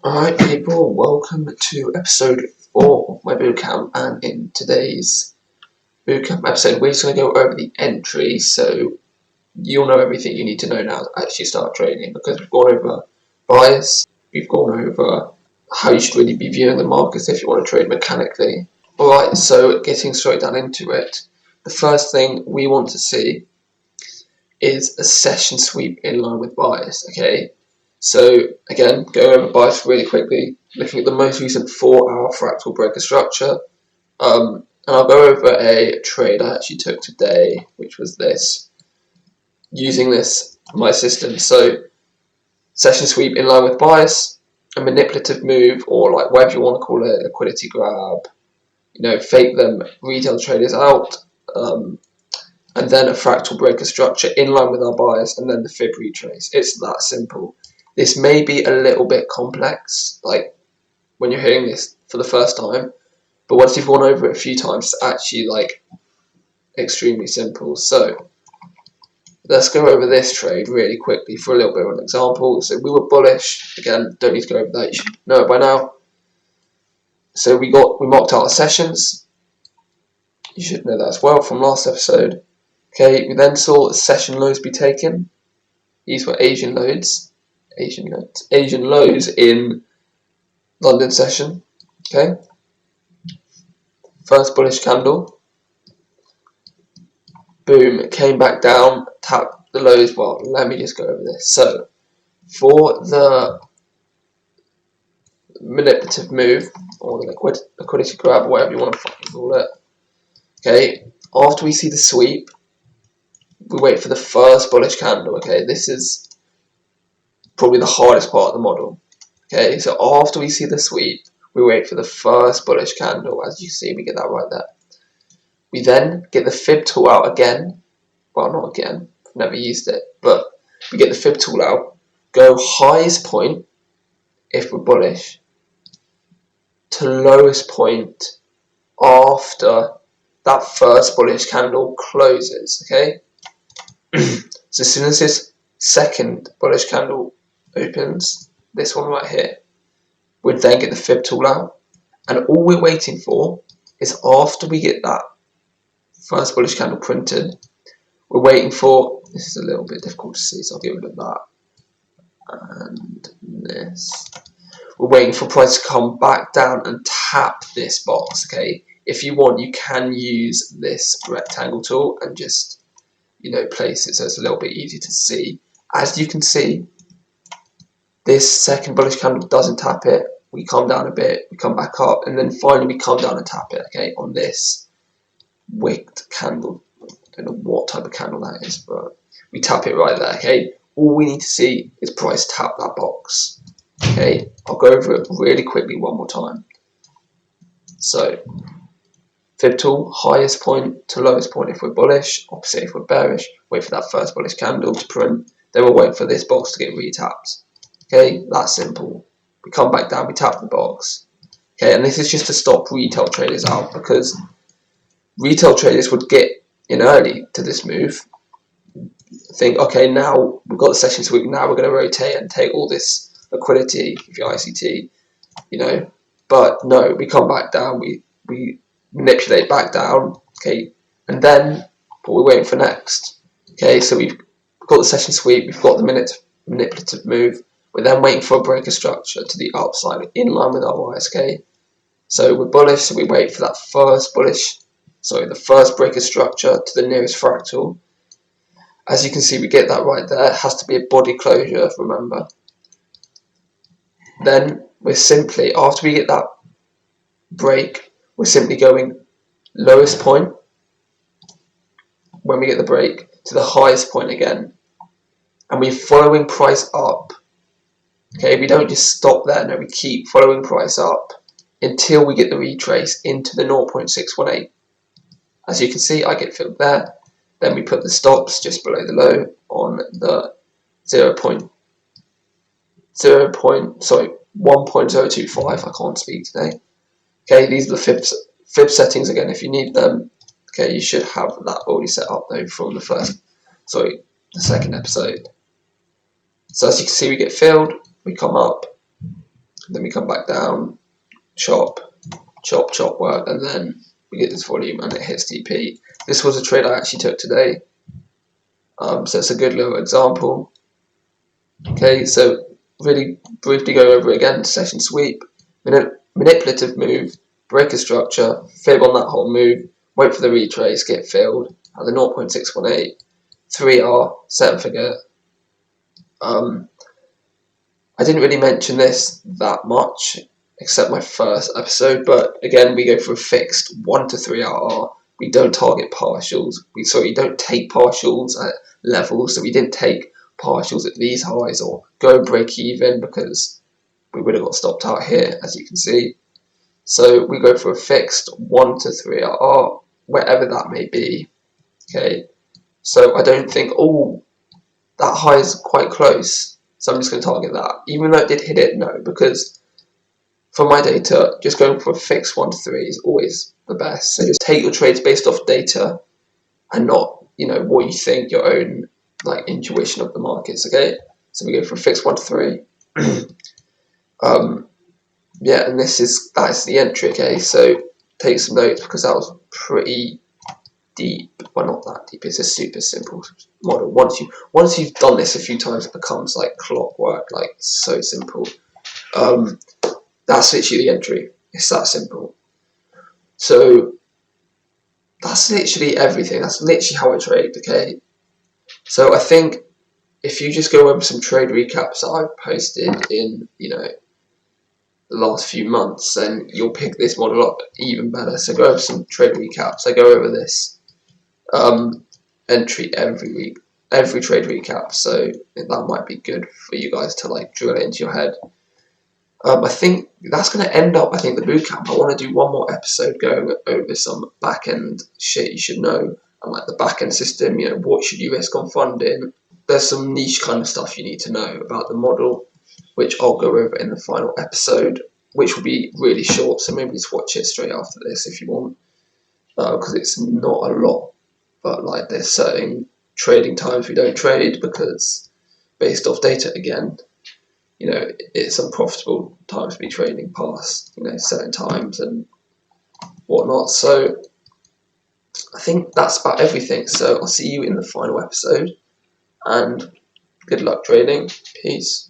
Alright people, welcome to episode 4 of my bootcamp, and in today's bootcamp episode we're just going to go over the entry so you'll know everything you need to know now to actually start trading, because we've gone over bias, we've gone over how you should really be viewing the markets if you want to trade mechanically. Alright, so getting straight down into it, the first thing we want to see is a session sweep in line with bias, okay? So again, go over bias really quickly, looking at the most recent 4-hour fractal breaker structure. And I'll go over a trade I actually took today, which was this, using this my system. So session sweep in line with bias, a manipulative move, or like whatever you want to call it, liquidity grab, fake them retail traders out, and then a fractal breaker structure in line with our bias, and then the fib retrace. It's that simple. This may be a little bit complex, like when you're hearing this for the first time, but once you've gone over it a few times, it's actually like extremely simple. So let's go over this trade really quickly for a little bit of an example. So we were bullish, again, don't need to go over that, you should know it by now. So we marked out our sessions, you should know that as well from last episode. Okay, we then saw session lows be taken. These were Asian lows in London session. Okay, first bullish candle, boom, came back down, tapped the lows. Well, let me just go over this. So for the manipulative move, or the liquidity grab, or whatever you want to fucking call it, okay, after we see the sweep, we wait for the first bullish candle. Okay, this is probably the hardest part of the model. Okay, so after we see the sweep, we wait for the first bullish candle. As you see, we get that right there. We then get the fib tool out again. Well, not again, I've never used it, but we get the fib tool out, go highest point if we're bullish to lowest point after that first bullish candle closes. Okay, so as soon as this second bullish candle opens, this one right here, we'd then get the fib tool out, and all we're waiting for is after we get that first bullish candle printed, we're waiting for, this is a little bit difficult to see, so I'll get rid of that, and this, we're waiting for price to come back down and tap this box. Okay, if you want, you can use this rectangle tool and just place it so it's a little bit easier to see. As you can see, this second bullish candle doesn't tap it, we come down a bit, we come back up, and then finally we come down and tap it, okay, on this wicked candle. I don't know what type of candle that is, but we tap it right there. Okay, all we need to see is price tap that box. Okay, I'll go over it really quickly one more time. So fib tool, highest point to lowest point if we're bullish, opposite if we're bearish, wait for that first bullish candle to print, then we'll wait for this box to get retapped. Okay, that's simple. We come back down, we tap the box. Okay, and this is just to stop retail traders out, because retail traders would get in early to this move, think, okay, now we've got the session sweep, now we're going to rotate and take all this liquidity if you're ICT, but no, we come back down, we manipulate back down, okay, and then what we're waiting for next. Okay, so we've got the session sweep, we've got the manipulative move, we're then waiting for a breaker structure to the upside in line with our bias. Okay, so we're bullish, so we wait for that the first breaker structure to the nearest fractal. As you can see, we get that right there. It has to be a body closure, remember. Then we're simply, after we get that break, we're simply going lowest point when we get the break to the highest point again, and we're following price up. Okay, we don't just stop there, no, we keep following price up until we get the retrace into the 0.618. As you can see, I get filled there. Then we put the stops just below the low on the 1.025. I can't speak today. Okay, these are the fib settings again if you need them. Okay, you should have that already set up though from the second episode. So as you can see, we get filled, we come up, then we come back down, chop, chop, chop work, and then we get this volume and it hits TP. This was a trade I actually took today, so it's a good little example. Okay, so really briefly go over it again. Session sweep, manipulative move, break a structure, fib on that whole move, wait for the retrace, get filled at the 0.618, 3R, set and forget. I didn't really mention this that much, except my first episode, but again, we go for a fixed 1 to 3 RR. We don't target partials. We don't take partials at levels, so we didn't take partials at these highs or go break even because we would have got stopped out here, as you can see. So we go for a fixed 1 to 3 RR, wherever that may be. Okay, so I don't think, oh, that high is quite close, so I'm just going to target that. Even though it did hit it, no, because from my data, just going for a fixed 1 to 3 is always the best. So just take your trades based off data and not, what you think, your own intuition of the markets, okay? So we go for a fixed 1 to 3. Yeah, and that's the entry, okay? So take some notes because that was pretty deep. Well, not that deep. It's a super simple model. Once you've done this a few times, it becomes like clockwork, so simple. That's literally the entry. It's that simple. So that's literally everything. That's literally how I trade. Okay. So I think if you just go over some trade recaps that I've posted in the last few months, then you'll pick this model up even better. So go over some trade recaps. I go over this entry every week, every trade recap. So that might be good for you guys to drill it into your head. I think that's going to end up, the bootcamp. I want to do one more episode going over some back-end shit you should know, and the back-end system, what should you risk on funding. There's some niche kind of stuff you need to know about the model, which I'll go over in the final episode, which will be really short, so maybe just watch it straight after this if you want, because it's not a lot, but there's certain trading times we don't trade because based off data again, it's unprofitable times to be trading past, certain times and whatnot. So I think that's about everything. So I'll see you in the final episode and good luck trading. Peace.